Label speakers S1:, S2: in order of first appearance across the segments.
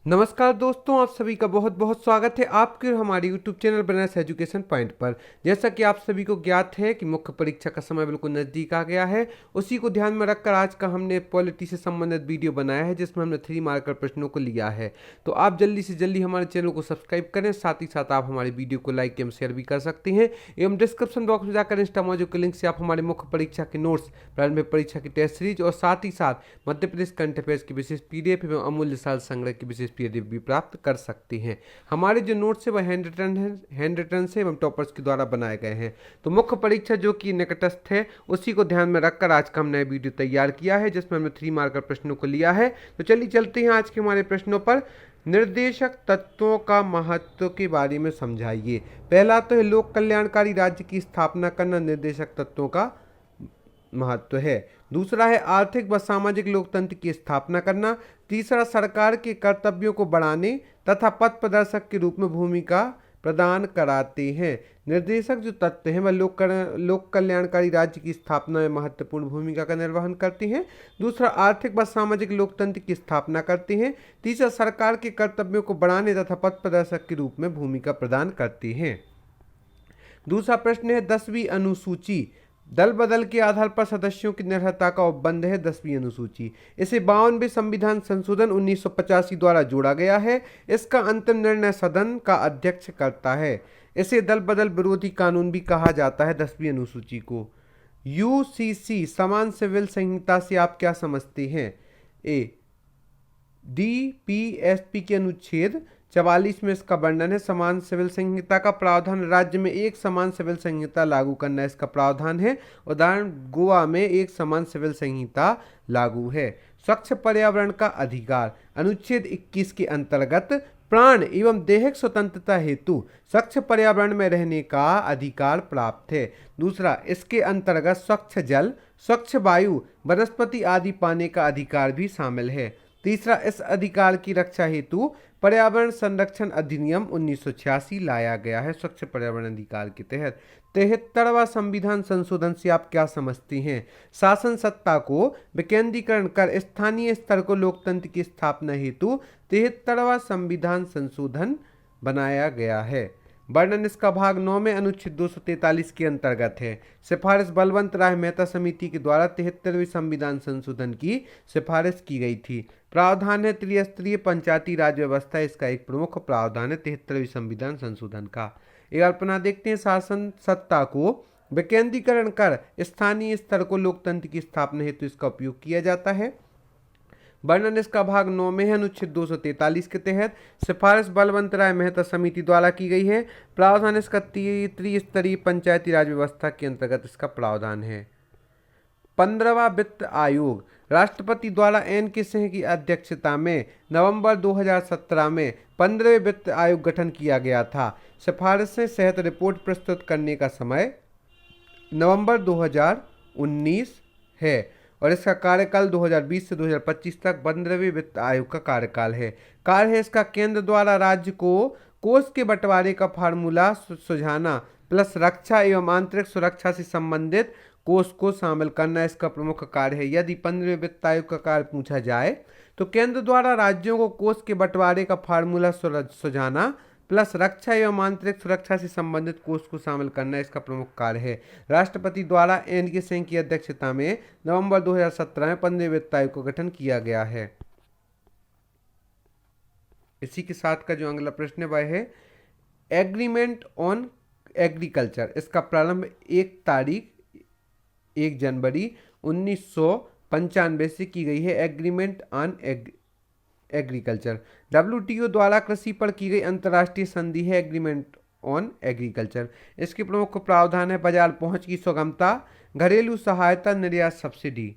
S1: नमस्कार दोस्तों, आप सभी का बहुत बहुत स्वागत है आपके और हमारे YouTube channel Banaras education point पर। जैसा कि आप सभी को ज्ञात है कि मुख्य परीक्षा का समय बिल्कुल नज़दीक आ गया है। उसी को ध्यान में रखकर आज का हमने पॉलिटी से संबंधित वीडियो बनाया है, जिसमें हमने 3 मार्कर प्रश्नों को लिया है। तो आप जल्दी से जल्दी हमारे चैनल को सब्सक्राइब करें, साथ ही साथ आप हमारे वीडियो को लाइक एवं शेयर भी कर सकते हैं। एवं डिस्क्रिप्शन बॉक्स में जाकर इंस्टा मौजूद के लिंक से आप हमारे मुख्य परीक्षा के नोट्स, प्रारंभिक परीक्षा की टेस्ट सीरीज और साथ ही साथ मध्य प्रदेश करंट अफेयर्स की विशेष PDF एवं अमूल्य साल संग्रह की विशेष PDF भी प्राप्त कर सकती हैं। हमारे जो नोट्स है वह हैंड रिटन से एवं टॉपर्स के द्वारा बनाए गए हैं। तो मुख्य परीक्षा जो कि निकटस्थ है उसी को ध्यान में रखकर आज का हमने वीडियो तैयार किया है, जिसमें हमने 3 मार्कर प्रश्नों को लिया है। तो चलिए चलते हैं आज के हमारे प्रश्नों पर। निर्देशक तत्वों का महत्व के बारे में समझाइए। पहला तो है लोक कल्याणकारी राज्य की स्थापना करना निर्देशक तत्वों का महत्व है। दूसरा है आर्थिक व सामाजिक लोकतंत्र की स्थापना करना। तीसरा सरकार के कर्तव्यों को बढ़ाने तथा पथ प्रदर्शक के रूप में भूमिका प्रदान कराते हैं। निर्देशक जो तत्व हैं वह लोक कल्याणकारी राज्य की स्थापना में महत्वपूर्ण भूमिका का निर्वहन करते हैं। दूसरा आर्थिक व सामाजिक लोकतंत्र की स्थापना करते हैं। तीसरा सरकार के कर्तव्यों को बढ़ाने तथा पथ प्रदर्शक के रूप में भूमिका प्रदान करते हैं। दूसरा प्रश्न है 10वीं अनुसूची। दल बदल के आधार पर सदस्यों की निर्भरता का उपबंध है 10वीं अनुसूची। इसे 52वें संविधान संशोधन 1985 द्वारा जोड़ा गया है। इसका अंतिम निर्णय सदन का अध्यक्ष करता है। इसे दल बदल विरोधी कानून भी कहा जाता है 10वीं अनुसूची को। UCC समान सिविल संहिता से आप क्या समझते हैं? DPSP के अनुच्छेद 44 में इसका वर्णन है। समान सिविल संहिता का प्रावधान राज्य में एक समान सिविल संहिता लागू करना इसका प्रावधान है। उदाहरण गोवा में एक समान सिविल संहिता लागू है। स्वच्छ पर्यावरण का अधिकार अनुच्छेद 21 के अंतर्गत प्राण एवं दैहिक स्वतंत्रता हेतु स्वच्छ पर्यावरण में रहने का अधिकार प्राप्त है। दूसरा, इसके अंतर्गत स्वच्छ जल, स्वच्छ वायु, वनस्पति आदि पाने का अधिकार भी शामिल है। तीसरा, इस अधिकार की रक्षा हेतु पर्यावरण संरक्षण अधिनियम 1986 लाया गया है स्वच्छ पर्यावरण अधिकार के तहत। 73वां संविधान संशोधन से आप क्या समझते हैं? शासन सत्ता को विकेंद्रीकरण कर स्थानीय स्तर को लोकतंत्र की स्थापना हेतु 73वां संविधान संशोधन बनाया गया है। वर्णन इसका भाग 9 में अनुच्छेद 243 के अंतर्गत है। सिफारिश बलवंत राय मेहता समिति के द्वारा 73वें संविधान संशोधन की सिफारिश की गई थी। प्रावधान है त्रिस्तरीय पंचायती राज व्यवस्था, इसका एक प्रमुख प्रावधान है 73वें संविधान संशोधन का। एक अल्पना देखते हैं। शासन सत्ता को विकेंद्रीकरण कर स्थानीय स्तर को लोकतंत्र की स्थापना हेतु इसका उपयोग किया जाता है। वर्णन इसका भाग 9 में है अनुच्छेद 243 के तहत। सिफारिश बलवंत राय मेहता समिति द्वारा की गई है। प्रावधान इसका त्रिस्तरीय पंचायती राज व्यवस्था के अंतर्गत इसका प्रावधान है। 15वां वित्त आयोग राष्ट्रपति द्वारा NK सिंह की अध्यक्षता में नवंबर 2017 में 15वें वित्त आयोग गठन किया गया था। सिफारिशें सहित रिपोर्ट प्रस्तुत करने का समय नवंबर 2019 है और इसका कार्यकाल 2020 से 2025 तक 15वें वित्त आयोग का कार्यकाल है। कार्य है इसका केंद्र द्वारा राज्य को कोष के बंटवारे का फार्मूला सुझाना प्लस रक्षा एवं आंतरिक सुरक्षा से संबंधित कोष को शामिल करना इसका प्रमुख कार्य है। यदि 15वें वित्त आयोग का कार्य पूछा जाए तो केंद्र द्वारा राज्यों को कोष के बंटवारे का फार्मूला सुझाना प्लस रक्षा एवं आंतरिक सुरक्षा से संबंधित कोष को शामिल करना इसका प्रमुख कार्य है। राष्ट्रपति द्वारा NK सिंह की अध्यक्षता में नवंबर 2017 में 15वें वित्त आयोग का गठन किया गया है। इसी के साथ का जो अगला प्रश्न है वह है एग्रीमेंट ऑन एग्रीकल्चर। इसका प्रारंभ 1 जनवरी 1995 से की गई है। एग्रीमेंट ऑन एग्रीकल्चर WTO द्वारा कृषि पर की गई अंतर्राष्ट्रीय संधि है एग्रीमेंट ऑन एग्रीकल्चर। इसके प्रमुख प्रावधान है बाजार पहुंच की सुगमता, घरेलू सहायता, निर्यात सब्सिडी।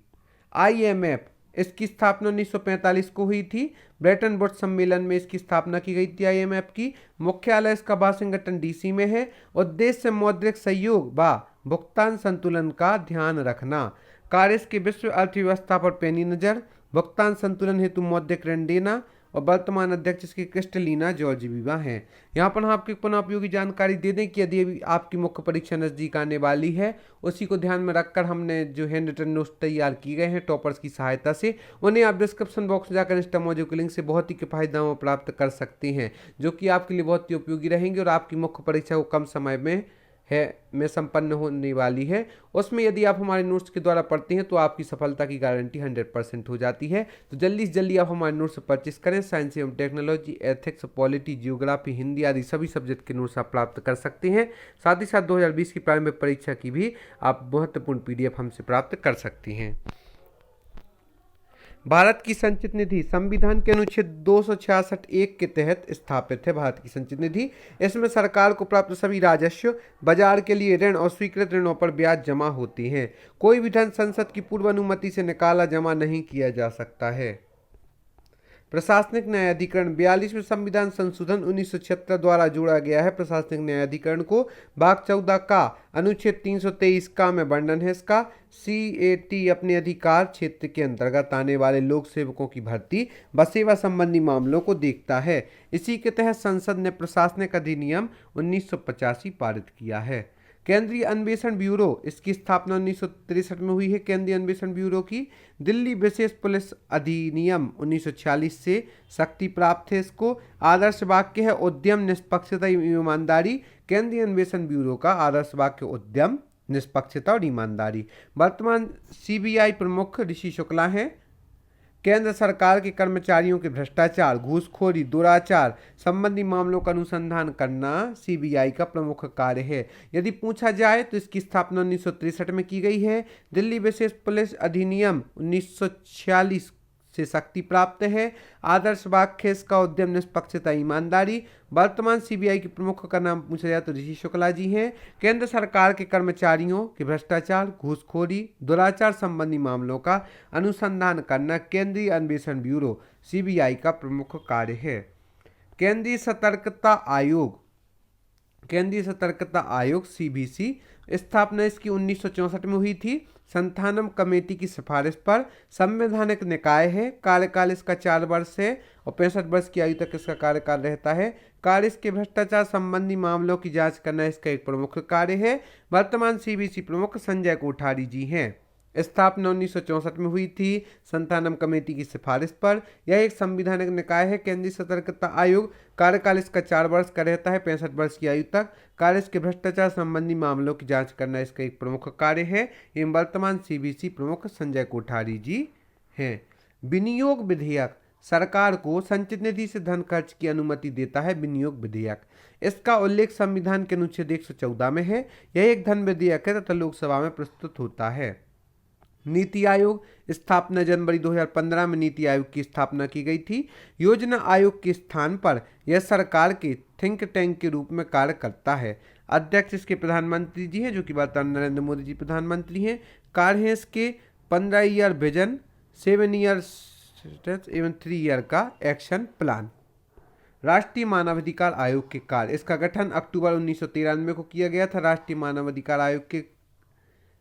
S1: IMF इसकी स्थापना 1945 को हुई थी। ब्रेटन वुड्स सम्मेलन में इसकी स्थापना की गई थी। IMF की मुख्यालय इसका वाशिंगटन DC में है। उद्देश्य मौद्रिक सहयोग व भुगतान संतुलन का ध्यान रखना। कार्य इसकी विश्व अर्थव्यवस्था पर पैनी नजर, भुगतान संतुलन हेतु मौद्रिक ऋण देना, और वर्तमान अध्यक्ष इसकी क्रिस्टलिना जॉर्जिएवा हैं। यहाँ पर हम आपको पुनः उपयोगी जानकारी दे दें कि यदि अभी आपकी मुख्य परीक्षा नज़दीक आने वाली है, उसी को ध्यान में रखकर हमने जो हैंड रिटन नोट्स तैयार किए गए हैं टॉपर्स की सहायता से, उन्हें आप डिस्क्रिप्शन बॉक्स में जाकर इंस्टा मौजूद लिंक से बहुत ही किफायती दामों में प्राप्त कर सकते हैं, जो कि आपके लिए बहुत ही उपयोगी रहेंगे और आपकी मुख्य परीक्षा को कम समय में संपन्न होने वाली है। उसमें यदि आप हमारे नोट्स के द्वारा पढ़ते हैं तो आपकी सफलता की गारंटी 100% हो जाती है। तो जल्दी से जल्दी आप हमारे नोट्स परचेस करें। साइंस एवं technology, ethics, polity, geography, Hindi आदि सभी सब्जेक्ट के नोट्स आप प्राप्त कर सकते हैं। साथ ही साथ 2020 की प्रारंभिक परीक्षा की भी आप महत्वपूर्ण PDF हमसे प्राप्त कर सकती हैं। भारत की संचित निधि संविधान के अनुच्छेद 266(1) के तहत स्थापित है। भारत की संचित निधि, इसमें सरकार को प्राप्त सभी राजस्व, बाजार के लिए ऋण और स्वीकृत ऋणों पर ब्याज जमा होती हैं। कोई भी धन संसद की पूर्व अनुमति से निकाला जमा नहीं किया जा सकता है। प्रशासनिक न्यायाधिकरण 42वें संविधान संशोधन 1976 द्वारा जोड़ा गया है। प्रशासनिक न्यायाधिकरण को भाग 14 का अनुच्छेद 323 का में वर्णन है इसका। CAT अपने अधिकार क्षेत्र के अंतर्गत आने वाले लोक सेवकों की भर्ती व सेवा संबंधी मामलों को देखता है। इसी के तहत संसद ने प्रशासनिक अधिनियम 1985 पारित किया है। केंद्रीय अन्वेषण ब्यूरो, इसकी स्थापना 1963 में हुई है। केंद्रीय अन्वेषण ब्यूरो की दिल्ली विशेष पुलिस अधिनियम 1946 से शक्ति प्राप्त है। इसको आदर्श वाक्य है उद्यम, निष्पक्षता, ईमानदारी। केंद्रीय अन्वेषण ब्यूरो का आदर्श वाक्य उद्यम, निष्पक्षता और ईमानदारी। वर्तमान CBI प्रमुख ऋषि शुक्ला हैं। केंद्र सरकार के कर्मचारियों के भ्रष्टाचार, घूसखोरी, दुराचार संबंधी मामलों का अनुसंधान करना CBI का प्रमुख कार्य है। यदि पूछा जाए तो इसकी स्थापना 1963 में की गई है। दिल्ली विशेष पुलिस अधिनियम 1946 से शक्ति प्राप्त है। आदर्श वाक्य इसका उद्यम, निष्पक्षता, ईमानदारी। वर्तमान CBI के प्रमुख का नाम पूछा जाए तो ऋषि शुक्ला जी हैं। केंद्र सरकार के कर्मचारियों के भ्रष्टाचार, घूसखोरी, दुराचार संबंधी मामलों का अनुसंधान करना केंद्रीय अन्वेषण ब्यूरो CBI का प्रमुख कार्य है। केंद्रीय सतर्कता आयोग, केंद्रीय सतर्कता आयोग CBC, स्थापना इसकी 1964 में हुई थी। संथानम कमेटी की सिफारिश पर संवैधानिक निकाय है। कार्यकाल इसका 4 वर्ष है और 65 वर्ष की आयु तक इसका कार्यकाल रहता है। कार्य इसके भ्रष्टाचार संबंधी मामलों की जांच करना इसका एक प्रमुख कार्य है। वर्तमान CBC प्रमुख संजय कोठारी जी हैं। स्थापना 1964 में हुई थी संथानम कमेटी की सिफारिश पर। यह एक संवैधानिक निकाय है। केंद्रीय सतर्कता आयोग, कार्यकाल इसका 4 वर्ष का रहता है, 65 वर्ष की आयु तक। कार्य इसके भ्रष्टाचार संबंधी मामलों की जांच करना इसका एक प्रमुख कार्य है। एवं वर्तमान CBC प्रमुख संजय कोठारी जी हैं। विनियोग विधेयक, सरकार को संचित निधि से धन खर्च की अनुमति देता है। विनियोग विधेयक, इसका उल्लेख संविधान के अनुच्छेद 114 में है। यह एक धन विधेयक है तथा लोकसभा में प्रस्तुत होता है। नीति आयोग, स्थापना जनवरी 2015 में नीति आयोग की स्थापना की गई थी। योजना आयोग के स्थान पर यह सरकार के थिंक टैंक के रूप में कार्य करता है। अध्यक्ष इसके प्रधानमंत्री जी हैं, जो कि वर्तमान नरेंद्र मोदी जी प्रधानमंत्री हैं। कार्य है इसके 15 ईयर विजन, 7 ईयर एवं 3 ईयर का एक्शन प्लान। राष्ट्रीय मानवाधिकार आयोग के कार्य, इसका गठन अक्टूबर 1993 को किया गया था। राष्ट्रीय मानवाधिकार आयोग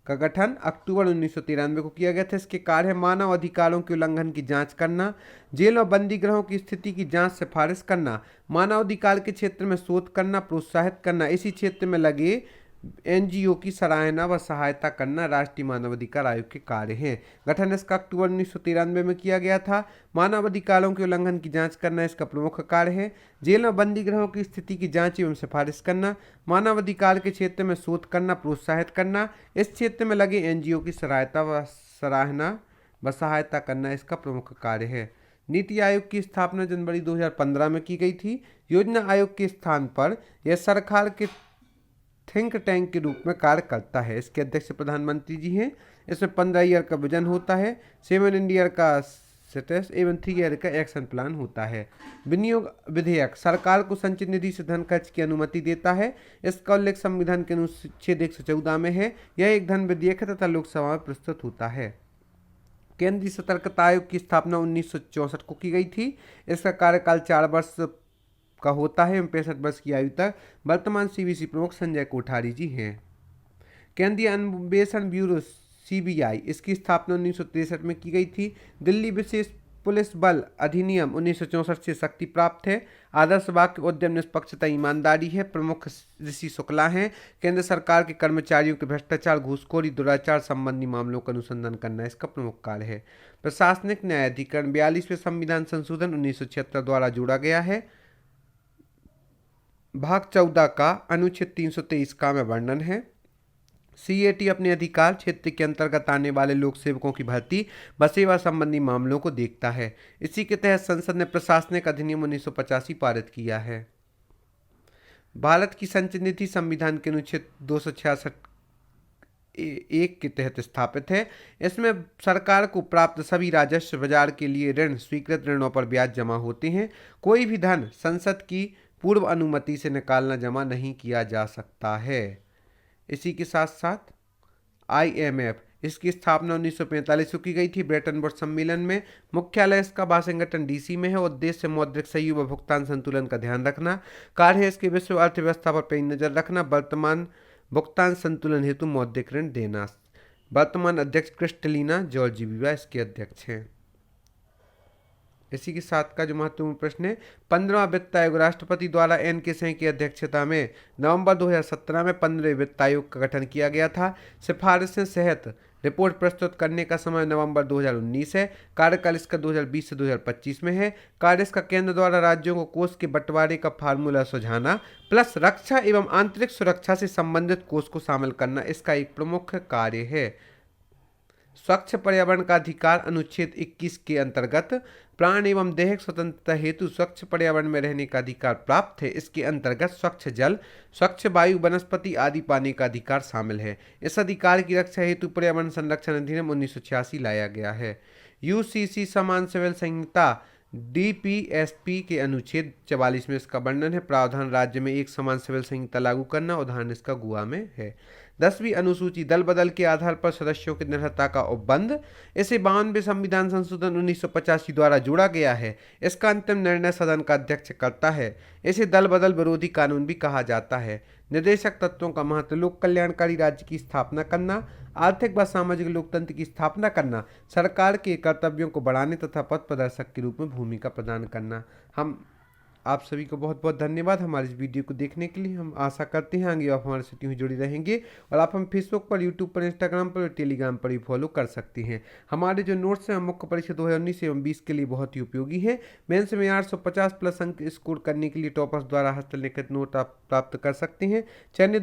S1: का गठन अक्टूबर 1993 को किया गया था। इसके कार्य है मानव अधिकारों के उल्लंघन की जांच करना, जेल और बंदी गृहों की स्थिति की जांच सिफारिश करना, मानवाधिकार के क्षेत्र में शोध करना, प्रोत्साहित करना, इसी क्षेत्र में लगे NGO की सराहना व सहायता करना राष्ट्रीय मानवाधिकार आयोग के कार्य हैं। गठन इसका अक्टूबर 1993 में किया गया था। मानवाधिकारों के उल्लंघन की जांच करना इसका प्रमुख कार्य है। जेल और बंदी गृहों की स्थिति की जांच एवं सिफारिश करना, मानवाधिकार के क्षेत्र में शोध करना, प्रोत्साहित करना, इस क्षेत्र में लगे NGO की सराहना व सहायता करना इसका प्रमुख कार्य है। नीति आयोग की स्थापना जनवरी 2015 में की गई थी। योजना आयोग के स्थान पर यह सरकार के थिंक टैंक के रूप में कार्य करता है। इसके अध्यक्ष प्रधानमंत्री जी हैं। इसमें 15 ईयर का विजन होता है, 7 ईयर का स्टेटस एवं 3 ईयर का एक्शन प्लान होता है। विनियोग विधेयक, सरकार को संचित निधि से धन खर्च की अनुमति देता है। इसका उल्लेख संविधान के अनुच्छेद 114 में है। यह एक धन विधेयक है तथा लोकसभा में प्रस्तुत होता है। केंद्रीय सतर्कता आयोग की स्थापना 1964 को की गई थी। इसका कार्यकाल 4 वर्ष का होता है एवं 65 वर्ष की आयु तक। वर्तमान CBC प्रमुख संजय कोठारी जी हैं। केंद्रीय अन्वेषण ब्यूरो CBI, इसकी स्थापना 1963 में की गई थी। दिल्ली विशेष पुलिस बल अधिनियम 1964 से शक्ति प्राप्त है। आदर्श वाक्य उद्यम, निष्पक्षता, ईमानदारी है। प्रमुख ऋषि शुक्ला हैं। केंद्र सरकार के कर्मचारियों के भ्रष्टाचार, घूसखोरी, दुराचार संबंधी मामलों का अनुसंधान करना इसका प्रमुख कार्य है। प्रशासनिक न्यायाधिकरण 42वें संविधान संशोधन 1976 द्वारा जोड़ा गया है। भाग 14 का अनुच्छेद 323 का में वर्णन है। सीएटी अपने अधिकार क्षेत्र के अंतर्गत आने वाले लोक सेवकों की भर्ती व सेवा संबंधी मामलों को देखता है। इसी के तहत संसद ने प्रशासनिक अधिनियम 1985 पारित किया है। भारत की संचय नीति संविधान के अनुच्छेद 266 1 के तहत स्थापित है। इसमें सरकार को प्राप्त सभी राजस्व बाजार के लिए ऋण, स्वीकृत ऋणों पर ब्याज जमा होते हैं। कोई भी धन संसद की पूर्व अनुमति से निकालना जमा नहीं किया जा सकता है। इसी के साथ साथ IMF, इसकी स्थापना 1945 को की गई थी ब्रेटन वुड्स सम्मेलन में। मुख्यालय इसका वाशिंगटन DC में है। उद्देश्य मौद्रिक सहयोग व भुगतान संतुलन का ध्यान रखना। कार्य है इसकी विश्व अर्थव्यवस्था पर पैनी नजर रखना। वर्तमान भुगतान संतुलन हेतु मौद्रिक ऋण देना। वर्तमान अध्यक्ष क्रिस्टलिना जॉर्जिएवा इसके अध्यक्ष हैं। इसी के साथ का जो महत्वपूर्ण प्रश्न है, 15वां वित्त आयोग राष्ट्रपति द्वारा NK सिंह की अध्यक्षता में नवंबर 2017 में 15वें वित्त आयोग का गठन किया गया था। सिफारिशें सहित रिपोर्ट प्रस्तुत करने का समय नवंबर 2019 है। कार्यकाल इसका 2020 से 2025 में है। कार्य इसका केंद्र द्वारा राज्यों को कोष के बंटवारे का फार्मूला सुझाना प्लस रक्षा एवं आंतरिक सुरक्षा से संबंधित कोष को शामिल करना इसका एक प्रमुख कार्य है। स्वच्छ पर्यावरण का अधिकार अनुच्छेद 21 के अंतर्गत प्राण एवं दैहिक स्वतंत्रता हेतु स्वच्छ पर्यावरण में रहने का अधिकार प्राप्त है। इसके अंतर्गत स्वच्छ जल, स्वच्छ वायु, वनस्पति आदि पाने का अधिकार शामिल है। इस अधिकार की रक्षा हेतु पर्यावरण संरक्षण अधिनियम 1986 लाया गया है। UCC समान सिविल संहिता DPSP के अनुच्छेद 44 में इसका वर्णन है। प्रावधान राज्य में एक समान सिविल संहिता लागू करना, उदाहरण इसका गोवा में है। 10वीं अनुसूची दल बदल के आधार पर सदस्यों की निर्भरता का उपबंध, इसे 92वें संविधान संशोधन 1985 द्वारा जोड़ा गया है। इसका अंतिम निर्णय सदन का अध्यक्ष करता है। इसे दल बदल विरोधी कानून भी कहा जाता है। निर्देशक तत्वों का महत्व, लोक कल्याणकारी राज्य की स्थापना करना, आर्थिक व सामाजिक लोकतंत्र की स्थापना करना, सरकार के कर्तव्यों को बढ़ाने तथा पथ प्रदर्शक के रूप में भूमिका प्रदान करना। हम आप सभी को बहुत बहुत धन्यवाद हमारे इस वीडियो को देखने के लिए। हम आशा करते हैं आगे आप हमारे साथ यूँ जुड़ी रहेंगे और आप हम फेसबुक पर, यूट्यूब पर, इंस्टाग्राम पर और टेलीग्राम पर भी फॉलो कर सकते हैं। हमारे जो नोट्स हैं मुख्य परीक्षा 2019 एवं 20 के लिए बहुत ही उपयोगी है। मेंस में 850 प्लस अंक स्कोर करने के लिए टॉपर्स द्वारा हस्तलिखित नोट आप प्राप्त कर सकते हैं। चयनित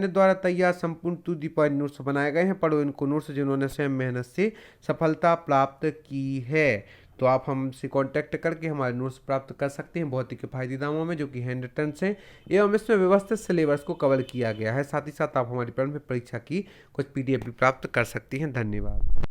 S1: द्वारा तैयार संपूर्ण टू दी पॉइंट नोट्स बनाए गए हैं। पढ़ो इनको नोट्स जिन्होंने स्वयं मेहनत से सफलता प्राप्त की है। तो आप हमसे कांटेक्ट करके हमारे नोट्स प्राप्त कर सकते हैं बहुत ही किफायती दामों में, जो कि हैंड रिटन हैं एवं इसमें व्यवस्थित सिलेबस को कवर किया गया है। साथ ही साथ आप हमारी प्रारंभिक परीक्षा की कुछ PDF भी प्राप्त कर सकती हैं। धन्यवाद।